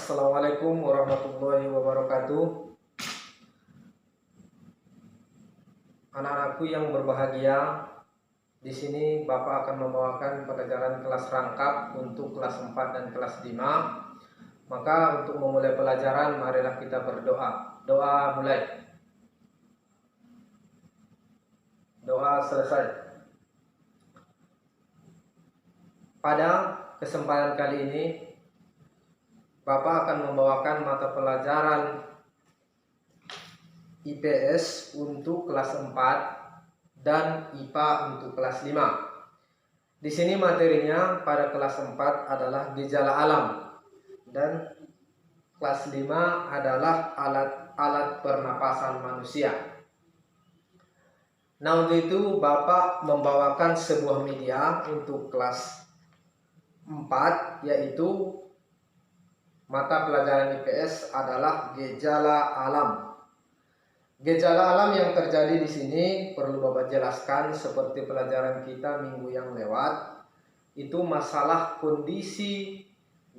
Assalamualaikum warahmatullahi wabarakatuh. Anak-anakku yang berbahagia, di sini Bapak akan membawakan pelajaran kelas rangkap untuk kelas 4 dan kelas 5. Maka untuk memulai pelajaran, marilah kita berdoa. Doa mulai. Doa selesai. Pada kesempatan kali ini, Bapak akan membawakan mata pelajaran IPS untuk kelas 4 dan IPA untuk kelas 5. Di sini materinya pada kelas 4 adalah gejala alam dan kelas 5 adalah alat-alat pernapasan manusia. Nah, untuk itu Bapak membawakan sebuah media untuk kelas 4, yaitu mata pelajaran IPS adalah gejala alam. Gejala alam yang terjadi di sini perlu Bapak jelaskan seperti pelajaran kita minggu yang lewat. Itu masalah kondisi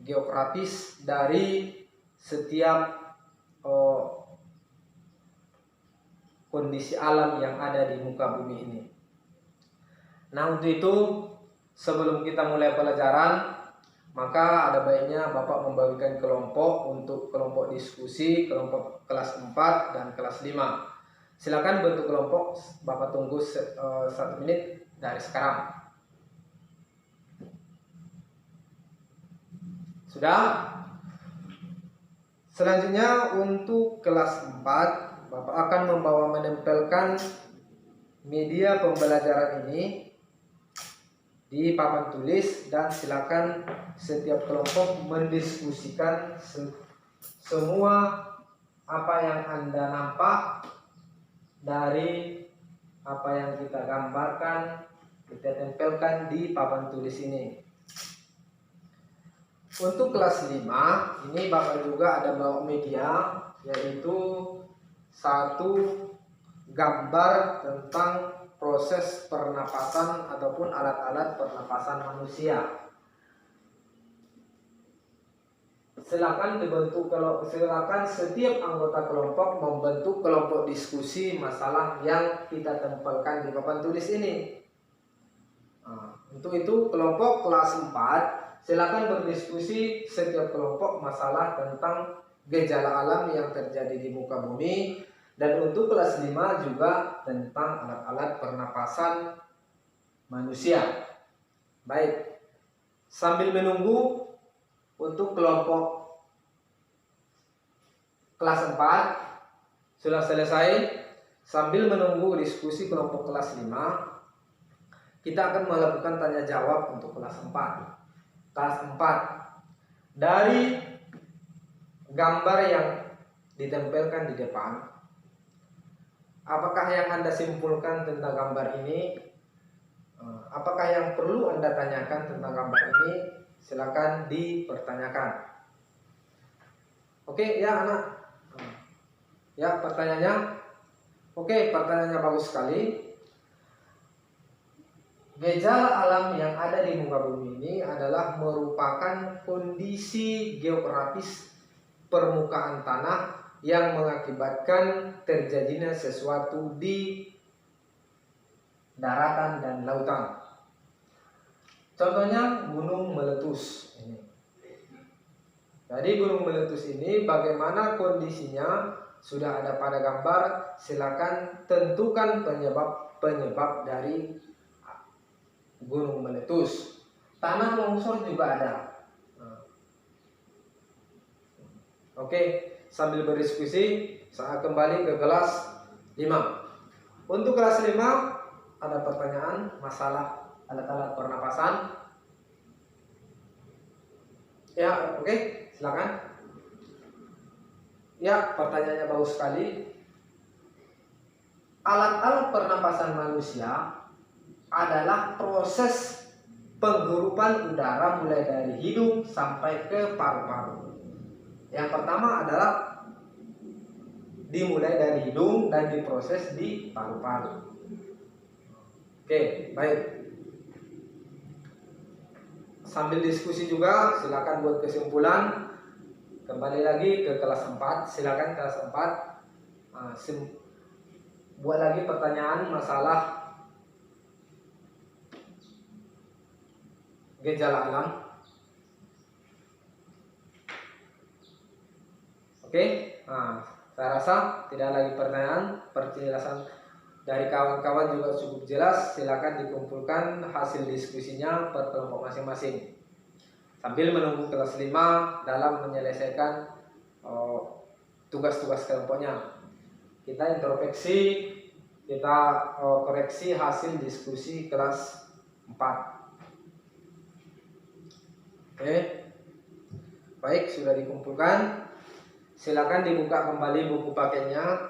geografis dari setiap kondisi alam yang ada di muka bumi ini. Nah, untuk itu sebelum kita mulai pelajaran, maka ada baiknya Bapak membagikan kelompok untuk kelompok diskusi, kelompok kelas 4 dan kelas 5. Silakan bentuk kelompok, Bapak tunggu 1 menit dari sekarang. Sudah? Selanjutnya untuk kelas 4, Bapak akan menempelkan media pembelajaran ini di papan tulis dan silakan setiap kelompok mendiskusikan semua apa yang Anda nampak dari apa yang kita gambarkan, kita tempelkan di papan tulis ini. Untuk kelas 5, ini Bapak juga ada bawa media, yaitu satu gambar tentang proses pernapasan ataupun alat-alat pernapasan manusia. Silakan setiap anggota kelompok membentuk kelompok diskusi masalah yang kita tempelkan di papan tulis ini. Nah, untuk itu kelompok kelas 4 silakan berdiskusi setiap kelompok masalah tentang gejala alam yang terjadi di muka bumi. Dan untuk kelas 5 juga tentang alat-alat pernapasan manusia. Baik, sambil menunggu untuk kelompok kelas 4 sudah selesai, sambil menunggu diskusi kelompok kelas 5, kita akan melakukan tanya jawab untuk kelas 4. Kelas 4, dari gambar yang ditempelkan di depan, apakah yang Anda simpulkan tentang gambar ini? Apakah yang perlu Anda tanyakan tentang gambar ini? Silakan dipertanyakan. Oke, ya anak. Ya, pertanyaannya. Oke, pertanyaannya bagus sekali. Gejala alam yang ada di muka bumi ini adalah merupakan kondisi geografis permukaan tanah yang mengakibatkan terjadinya sesuatu di daratan dan lautan. Contohnya gunung meletus ini. Jadi gunung meletus ini bagaimana kondisinya sudah ada pada gambar. Silakan tentukan penyebab dari gunung meletus. Tanah longsor juga ada. Oke, sambil berdiskusi, saya kembali ke kelas 5. Untuk kelas 5 ada pertanyaan masalah alat-alat pernapasan. Ya, oke, silakan. Ya, pertanyaannya bagus sekali. Alat-alat pernapasan manusia adalah proses penghirupan udara mulai dari hidung sampai ke paru-paru. Yang pertama adalah dimulai dari hidung dan diproses di paru-paru. Oke, baik. Sambil diskusi juga silakan buat kesimpulan. Kembali lagi ke kelas 4, silakan kelas 4. Buat lagi pertanyaan masalah gejala alam. Oke, saya rasa tidak lagi pertanyaan. Penjelasan dari kawan-kawan juga cukup jelas. Silakan dikumpulkan hasil diskusinya per kelompok masing-masing sambil menunggu kelas 5 dalam menyelesaikan tugas-tugas kelompoknya. Kita introspeksi, kita koreksi hasil diskusi kelas 4. Oke, baik, sudah dikumpulkan. Silakan dibuka kembali buku pakainya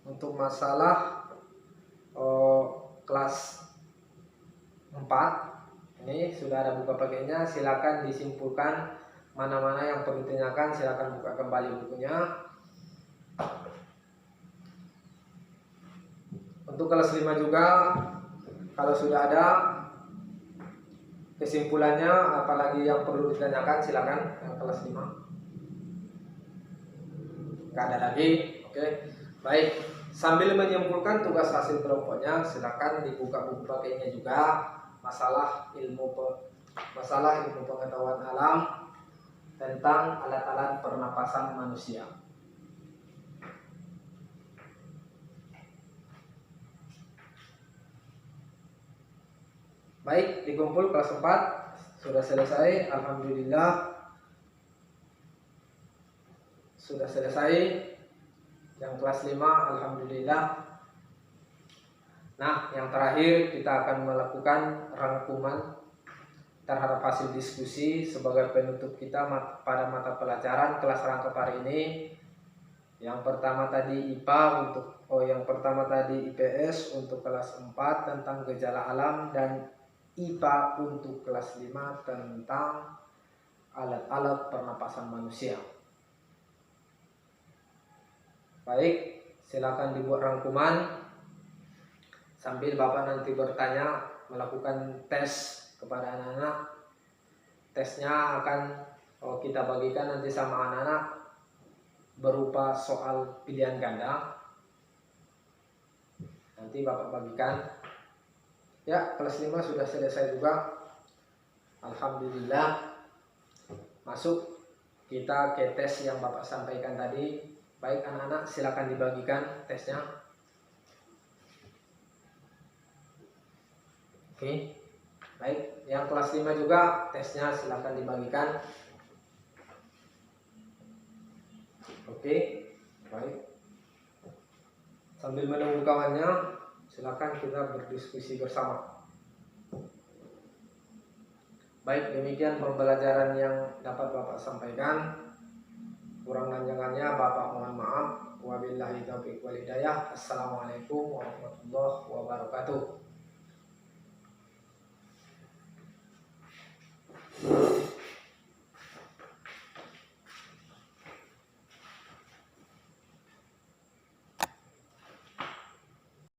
untuk masalah kelas 4. Ini sudah ada buku pakainya. Silakan disimpulkan mana-mana yang perlu ditanyakan. Silakan buka kembali bukunya. Untuk kelas 5 juga, kalau sudah ada kesimpulannya, apalagi yang perlu ditanyakan, silakan yang kelas 5. Nggak ada lagi. Oke, baik. Sambil menyimpulkan tugas hasil kelompoknya, silakan dibuka buku pakainya juga masalah ilmu pengetahuan alam tentang alat-alat pernapasan manusia. Baik, dikumpul kelas 4 sudah selesai, alhamdulillah. Sudah selesai. Yang kelas 5 alhamdulillah. Nah, yang terakhir kita akan melakukan rangkuman terhadap hasil diskusi sebagai penutup kita pada mata pelajaran kelas rangkap hari ini. Yang pertama tadi IPA yang pertama tadi IPS untuk kelas 4 tentang gejala alam, dan IPA untuk kelas 5 tentang alat-alat pernapasan manusia. Baik, silakan dibuat rangkuman sambil Bapak nanti bertanya, melakukan tes kepada anak-anak. Tesnya akan kita bagikan nanti sama anak-anak berupa soal pilihan ganda. Nanti Bapak bagikan. Ya, kelas 5 sudah selesai juga. Alhamdulillah. Masuk kita ke tes yang Bapak sampaikan tadi. Baik anak-anak, silakan dibagikan tesnya. Oke. Baik, yang kelas 5 juga tesnya silakan dibagikan. Oke. Baik. Sambil menunggu kawannya, silakan kita berdiskusi bersama. Baik, demikian pembelajaran yang dapat Bapak sampaikan. Kurang lanjangannya Bapak mohon maaf. Wabillahi taufiq wal hidayah. Assalamualaikum warahmatullahi wabarakatuh.